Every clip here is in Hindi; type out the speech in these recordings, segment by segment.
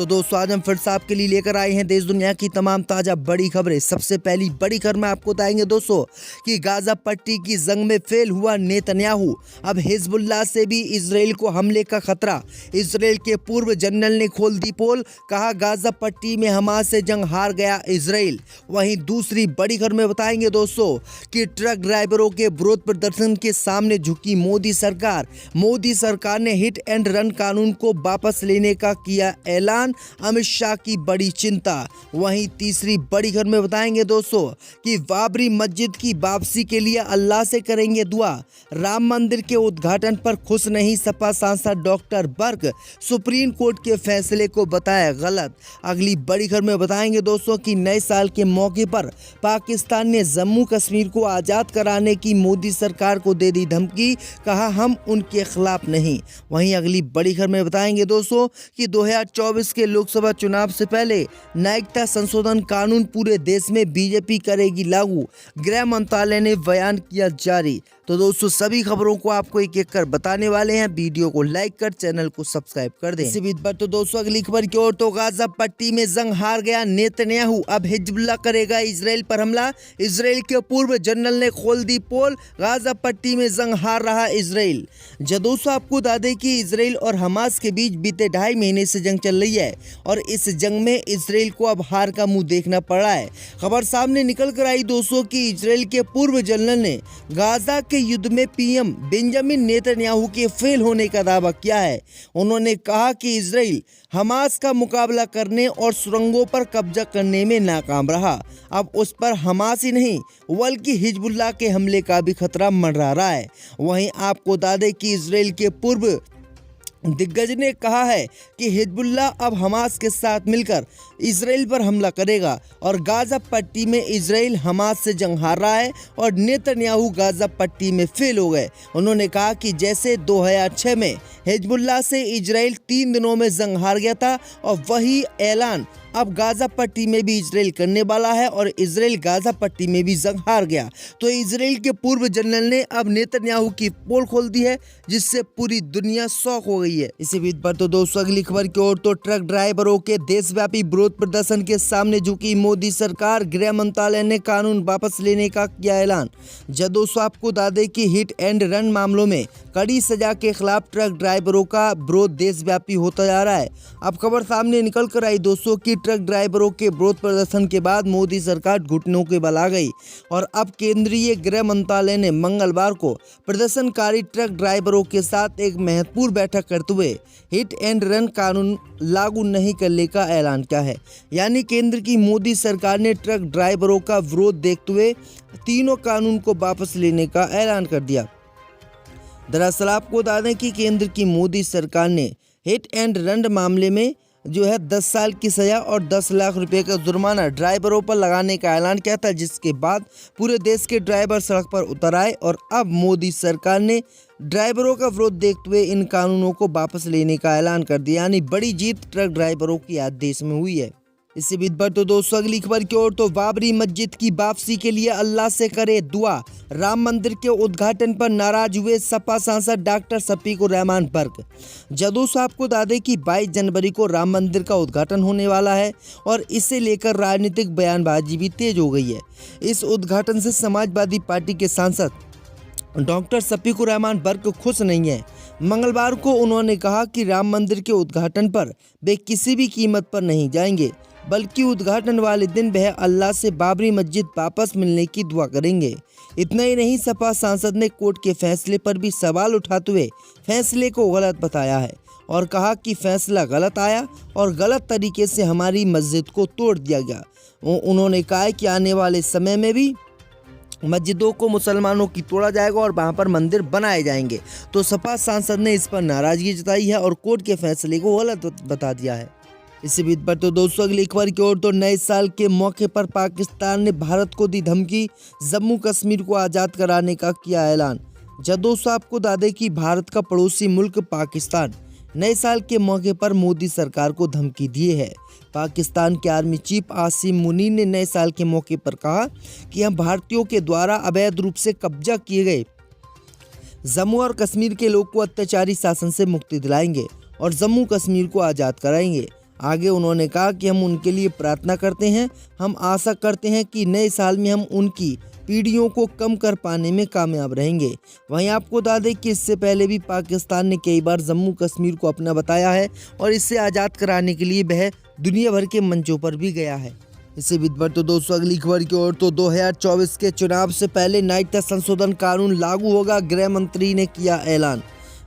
तो दोस्तों आज हम फिर से आपके लिए लेकर आए हैं देश दुनिया की तमाम ताजा बड़ी खबरें। सबसे पहली बड़ी खबर में आपको बताएंगे दोस्तों कि गाजा पट्टी की जंग में फेल हुआ नेतन्याहू। अब हिजबुल्लाह से भी इजराइल को हमले का खतरा। इजराइल के पूर्व जनरल ने खोल दी पोल, कहा गाजा पट्टी में हमास से जंग हार गया इजराइल। वहीं दूसरी बड़ी खबर में बताएंगे दोस्तों कि ट्रक ड्राइवरों के विरोध प्रदर्शन के सामने झुकी मोदी सरकार। मोदी सरकार ने हिट एंड रन कानून को वापस लेने का किया ऐलान। अमित शाह की बड़ी चिंता। वहीं तीसरी बड़ी खबर में बताएंगे दोस्तों कि बाबरी मस्जिद की वापसी के लिए अल्लाह से करेंगे दुआ। राम मंदिर के उद्घाटन पर खुश नहीं सपा सांसद डॉक्टर बर्क, सुप्रीम कोर्ट के फैसले को बताया गलत। अगली बड़ी खबर में बताएंगे दोस्तों कि नए साल के मौके पर पाकिस्तान ने जम्मू कश्मीर को आजाद कराने की मोदी सरकार को दे दी धमकी, कहा हम उनके खिलाफ नहीं। वहीं अगली बड़ी खबर में बताएंगे दोस्तों कि 2024 के लोकसभा चुनाव से पहले नागरिकता संशोधन कानून पूरे देश में बीजेपी करेगी लागू, गृह मंत्रालय ने बयान किया जारी। तो दोस्तों सभी खबरों को आपको एक एक कर बताने वाले हैं। वीडियो को लाइक कर चैनल को सब्सक्राइब कर दें। इसी बीच पर तो दोस्तों अगली खबर की ओर, तो गाजा पट्टी में जंग हार गया नेतन्याहू। अब हिजबुल्लाह करेगा इजराइल पर हमला। इजराइल के पूर्व जनरल ने खोल दी पोल, गाजा पट्टी में जंग हार रहा इजराइल। दोस्तों आपको बता दें कि इजराइल और हमास के बीच बीते 2.5 महीने से जंग चल रही है और इस जंग में इजराइल को अब हार का मुंह देखना पड़ रहा है। खबर सामने निकल कर आई दोस्तों कि इजराइल के पूर्व जनरल ने गाजा के युद्ध में पीएम बेंजामिन नेतन्याहू के फेल होने का दावा किया है। उन्होंने कहा कि इजराइल हमास का मुकाबला करने और सुरंगों पर कब्जा करने में नाकाम रहा। अब उस पर हमास ही नहीं बल्कि हिजबुल्लाह के हमले का भी खतरा मंडरा रहा है। वहीं आपको बता दें कि इजराइल के पूर्व दिग्गज ने कहा है कि हिजबुल्लाह अब हमास के साथ मिलकर इजराइल पर हमला करेगा और गाजा पट्टी में इजराइल हमास से जंग हार रहा है और नेतन्याहू गाजा पट्टी में फेल हो गए। उन्होंने कहा कि जैसे 2006 में हिजबुल्लाह से इजराइल 3 दिनों में जंग हार गया था और वही ऐलान अब गाजा पट्टी में भी इजराइल करने वाला है और इजराइल गाजा पट्टी में भी जंग हार गया। तो इजराइल के पूर्व जनरल ने अब नेतन्याहू की पोल खोल दी है, जिससे पूरी दुनिया शॉक हो गई है। इसी बीच पर तो दोस्तों अगली खबर की ओर, तो ट्रक ड्राइवरों के देशव्यापी विरोध प्रदर्शन के सामने झुकी मोदी सरकार। गृह मंत्रालय ने कानून वापस लेने का किया ऐलान। दोस्तों आपको बता दें कि हिट एंड रन मामलों में कड़ी सजा के खिलाफ ट्रक ड्राइवरों का विरोध देशव्यापी होता जा रहा है। अब खबर सामने निकल कर आई दोस्तों कि ट्रक ड्राइवरों के विरोध प्रदर्शन के बाद मोदी सरकार घुटनों के बल आ गई और अब केंद्रीय गृह मंत्रालय ने मंगलवार को प्रदर्शनकारी ट्रक ड्राइवरों के साथ एक महत्वपूर्ण बैठक करते हुए हिट एंड रन कानून लागू नहीं करने का ऐलान किया है। यानी केंद्र की मोदी सरकार ने ट्रक ड्राइवरों का विरोध देखते हुए तीनों कानून को वापस लेने का ऐलान कर दिया। दरअसल आपको बता दें कि केंद्र की मोदी सरकार ने हिट एंड रन मामले में 10 साल की सजा और 10 लाख रुपए का जुर्माना ड्राइवरों पर लगाने का ऐलान किया था, जिसके बाद पूरे देश के ड्राइवर सड़क पर उतर आए और अब मोदी सरकार ने ड्राइवरों का विरोध देखते हुए इन कानूनों को वापस लेने का ऐलान कर दिया। यानी बड़ी जीत ट्रक ड्राइवरों की आज देश में हुई है। इसी बीच पर तो दोस्तों अगली खबर की ओर, तो बाबरी मस्जिद की वापसी के लिए अल्लाह से करे दुआ। राम मंदिर के उद्घाटन पर नाराज हुए सपा सांसद डॉक्टर शफीकुर रहमान बर्क। दोस्तों आपको बता दें कि 22 जनवरी को राम मंदिर का उद्घाटन होने वाला है और इसे लेकर राजनीतिक बयानबाजी भी तेज हो गई है। इस उद्घाटन से समाजवादी पार्टी के सांसद डॉक्टर शफीकुर रहमान बर्क खुश नहीं है। मंगलवार को उन्होंने कहा कि राम मंदिर के उद्घाटन पर वे किसी भी कीमत पर नहीं जाएंगे, बल्कि उद्घाटन वाले दिन वह अल्लाह से बाबरी मस्जिद वापस मिलने की दुआ करेंगे। इतना ही नहीं, सपा सांसद ने कोर्ट के फैसले पर भी सवाल उठाते हुए फैसले को गलत बताया है और कहा कि फैसला गलत आया और गलत तरीके से हमारी मस्जिद को तोड़ दिया गया। उन्होंने कहा है कि आने वाले समय में भी मस्जिदों को मुसलमानों की तोड़ा जाएगा और वहां पर मंदिर बनाए जाएंगे। तो सपा सांसद ने इस पर नाराजगी जताई है और कोर्ट के फैसले को गलत बता दिया है। इसी बीच पर तो दोस्तों अगली खबर की ओर, तो नए साल के मौके पर पाकिस्तान ने भारत को दी धमकी। जम्मू कश्मीर को आज़ाद कराने का किया ऐलान। दोस्तों आपको बता दें कि भारत का पड़ोसी मुल्क पाकिस्तान नए साल के मौके पर मोदी सरकार को धमकी दी है। पाकिस्तान के आर्मी चीफ आसिम मुनीर ने नए साल के मौके पर कहा कि हम भारतीयों के द्वारा अवैध रूप से कब्जा किए गए जम्मू और कश्मीर के लोग को अत्याचारी शासन से मुक्ति दिलाएंगे और जम्मू कश्मीर को आज़ाद कराएंगे। आगे उन्होंने कहा कि हम उनके लिए प्रार्थना करते हैं। हम आशा करते हैं कि नए साल में हम उनकी पीढ़ियों को कम कर पाने में कामयाब रहेंगे। वहीं आपको बता दें कि इससे पहले भी पाकिस्तान ने कई बार जम्मू कश्मीर को अपना बताया है और इससे आज़ाद कराने के लिए वह दुनिया भर के मंचों पर भी गया है। इसी बीच पर तो दोस्तों अगली खबर की ओर तो 2024 के चुनाव से पहले नागरिकता संशोधन कानून लागू होगा, गृह मंत्री ने किया ऐलान।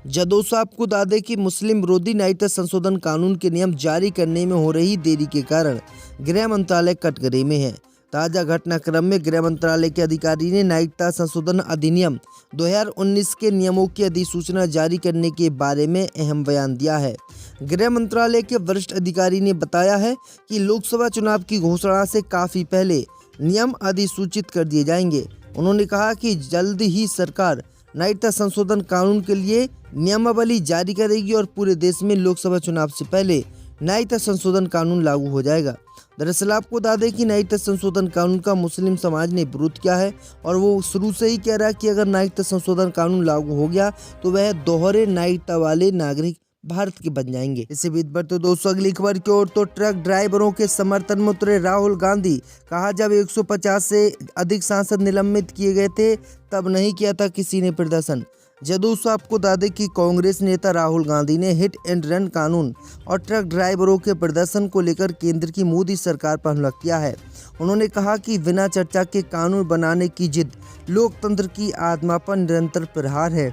दोस्तों आपको बता दें कि मुस्लिम विरोधी नागरिकता संशोधन कानून के नियम जारी करने में हो रही देरी के कारण गृह मंत्रालय कटघरे में है। ताज़ा घटनाक्रम में गृह मंत्रालय के अधिकारी ने नागरिकता संशोधन अधिनियम 2019 के नियमों की अधिसूचना जारी करने के बारे में अहम बयान दिया है। गृह मंत्रालय के वरिष्ठ अधिकारी ने बताया है कि लोकसभा चुनाव की घोषणा से काफ़ी पहले नियम अधिसूचित कर दिए जाएंगे। उन्होंने कहा कि जल्द ही सरकार नागरिकता संशोधन कानून के लिए नियमावली जारी करेगी और पूरे देश में लोकसभा चुनाव से पहले नागरिकता संशोधन कानून लागू हो जाएगा। दरअसल आपको बता दें कि नागरिकता संशोधन कानून का मुस्लिम समाज ने विरोध किया है और वो शुरू से ही कह रहा है कि अगर नागरिकता संशोधन कानून लागू हो गया तो वह दोहरे नागरिकता वाले नागरिक भारत के बन जाएंगे। इसी बीच पर तो दोस्तों अगली खबर की ओर तो ट्रक ड्राइवरों के समर्थन में उतरे राहुल गांधी। कहा जब 150 से अधिक सांसद निलंबित किए गए थे तब नहीं किया था किसी ने प्रदर्शन। दोस्तों आपको बता दें कि कांग्रेस नेता राहुल गांधी ने हिट एंड रन कानून और ट्रक ड्राइवरों के प्रदर्शन को लेकर केंद्र की मोदी सरकार पर हमला किया है। उन्होंने कहा कि बिना चर्चा के कानून बनाने की जिद लोकतंत्र की आत्मा पर निरंतर प्रहार है।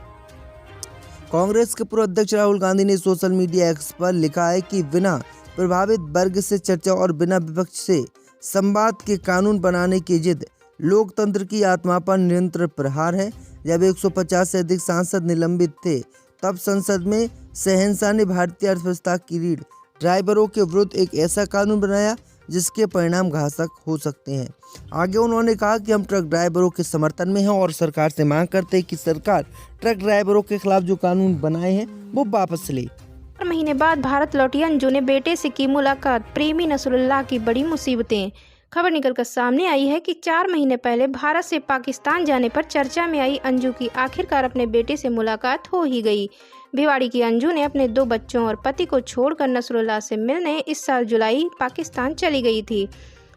कांग्रेस के पूर्व अध्यक्ष राहुल गांधी ने सोशल मीडिया एक्स पर लिखा है कि बिना प्रभावित वर्ग से चर्चा और बिना विपक्ष से संवाद के कानून बनाने की जिद लोकतंत्र की आत्मा पर निरंतर प्रहार है। जब 150 से अधिक सांसद निलंबित थे तब संसद में शहंशाह ने भारतीय अर्थव्यवस्था की रीढ़ ड्राइवरों के विरुद्ध एक ऐसा कानून बनाया जिसके परिणाम घातक हो सकते हैं। आगे उन्होंने कहा कि हम ट्रक ड्राइवरों के समर्थन में हैं और सरकार से मांग करते हैं कि सरकार ट्रक ड्राइवरों के खिलाफ जो कानून बनाए हैं वो वापस ले। 4 महीने बाद भारत लौटी अंजू ने बेटे से की मुलाकात, प्रेमी नसरुल्लाह की बड़ी मुसीबतें। खबर निकलकर सामने आई है कि 4 महीने पहले भारत से पाकिस्तान जाने पर चर्चा में आई अंजू की आखिरकार अपने बेटे से मुलाकात हो ही गई। भिवाड़ी की अंजू ने अपने 2 बच्चों और पति को छोड़कर नसरुल्लाह से मिलने इस साल जुलाई पाकिस्तान चली गई थी।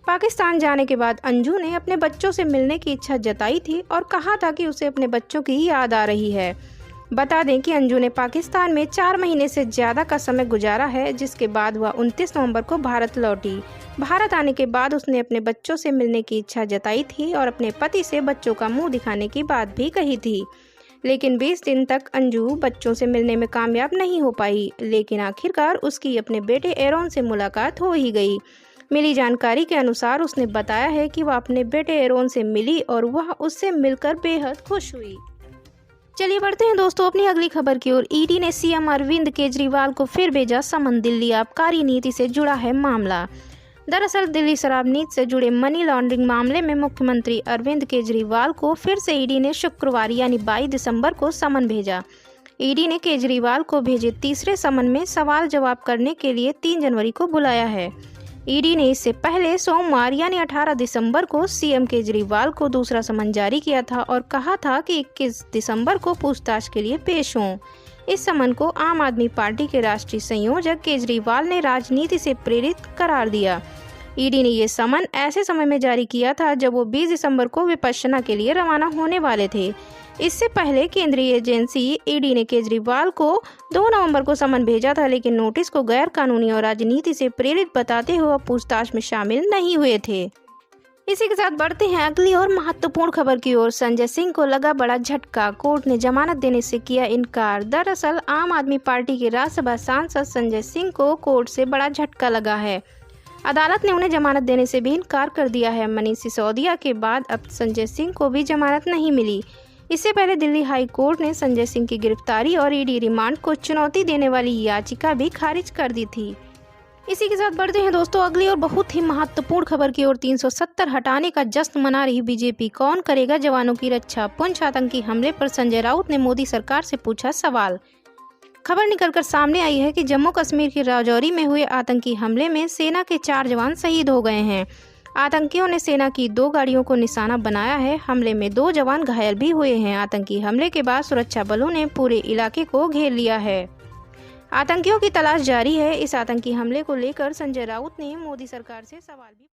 पाकिस्तान जाने के बाद अंजू ने अपने बच्चों से मिलने की इच्छा जताई थी और कहा था कि उसे अपने बच्चों की याद आ रही है। बता दें कि अंजू ने पाकिस्तान में 4 महीने से ज़्यादा का समय गुजारा है, जिसके बाद वह 29 नवंबर को भारत लौटी। भारत आने के बाद उसने अपने बच्चों से मिलने की इच्छा जताई थी और अपने पति से बच्चों का मुंह दिखाने की बात भी कही थी। लेकिन 20 दिन तक अंजू बच्चों से मिलने में कामयाब नहीं हो पाई, लेकिन आखिरकार उसकी अपने बेटे एरोन से मुलाकात हो ही गई। मिली जानकारी के अनुसार उसने बताया है कि वह अपने बेटे एरोन से मिली और वह उससे मिलकर बेहद खुश हुई। चलिए बढ़ते हैं दोस्तों अपनी अगली खबर की ओर। ईडी ने सीएम अरविंद केजरीवाल को फिर भेजा समन। दिल्ली आबकारी नीति से जुड़ा है मामला। दरअसल दिल्ली शराब नीति से जुड़े मनी लॉन्ड्रिंग मामले में मुख्यमंत्री अरविंद केजरीवाल को फिर से ईडी ने शुक्रवार यानी 22 दिसंबर को समन भेजा। ईडी ने केजरीवाल को भेजे तीसरे समन में सवाल जवाब करने के लिए 3 जनवरी को बुलाया है। ईडी ने इससे पहले सोमवार यानी 18 दिसंबर को सीएम केजरीवाल को दूसरा समन जारी किया था और कहा था कि 21 दिसंबर को पूछताछ के लिए पेश हों। इस समन को आम आदमी पार्टी के राष्ट्रीय संयोजक केजरीवाल ने राजनीति से प्रेरित करार दिया। ईडी ने ये समन ऐसे समय में जारी किया था जब वो 20 दिसंबर को विपश्यना के लिए रवाना होने वाले थे। इससे पहले केंद्रीय एजेंसी ईडी ने केजरीवाल को 2 नवंबर को समन भेजा था, लेकिन नोटिस को गैर कानूनी और राजनीति से प्रेरित बताते हुए पूछताछ में शामिल नहीं हुए थे। इसी के साथ बढ़ते हैं अगली और महत्वपूर्ण खबर की ओर। संजय सिंह को लगा बड़ा झटका, कोर्ट ने जमानत देने से किया इनकार। दरअसल आम आदमी पार्टी के राज्यसभा सांसद संजय सिंह को कोर्ट से बड़ा झटका लगा है। अदालत ने उन्हें जमानत देने से भी इनकार कर दिया है। मनीष सिसोदिया के बाद अब संजय सिंह को भी जमानत नहीं मिली। इससे पहले दिल्ली हाई कोर्ट ने संजय सिंह की गिरफ्तारी और ईडी रिमांड को चुनौती देने वाली याचिका भी खारिज कर दी थी। इसी के साथ बढ़ते हैं दोस्तों अगली और बहुत ही महत्वपूर्ण खबर की ओर। 370 हटाने का जश्न मना रही बीजेपी, कौन करेगा जवानों की रक्षा? पुंछ आतंकी हमले पर संजय राउत ने मोदी सरकार से पूछा सवाल। खबर निकलकर सामने आई है कि जम्मू कश्मीर के राजौरी में हुए आतंकी हमले में सेना के 4 जवान शहीद हो गए हैं। आतंकियों ने सेना की 2 गाड़ियों को निशाना बनाया है। हमले में 2 जवान घायल भी हुए हैं। आतंकी हमले के बाद सुरक्षा बलों ने पूरे इलाके को घेर लिया है। आतंकियों की तलाश जारी है। इस आतंकी हमले को लेकर संजय राउत ने मोदी सरकार से सवाल भी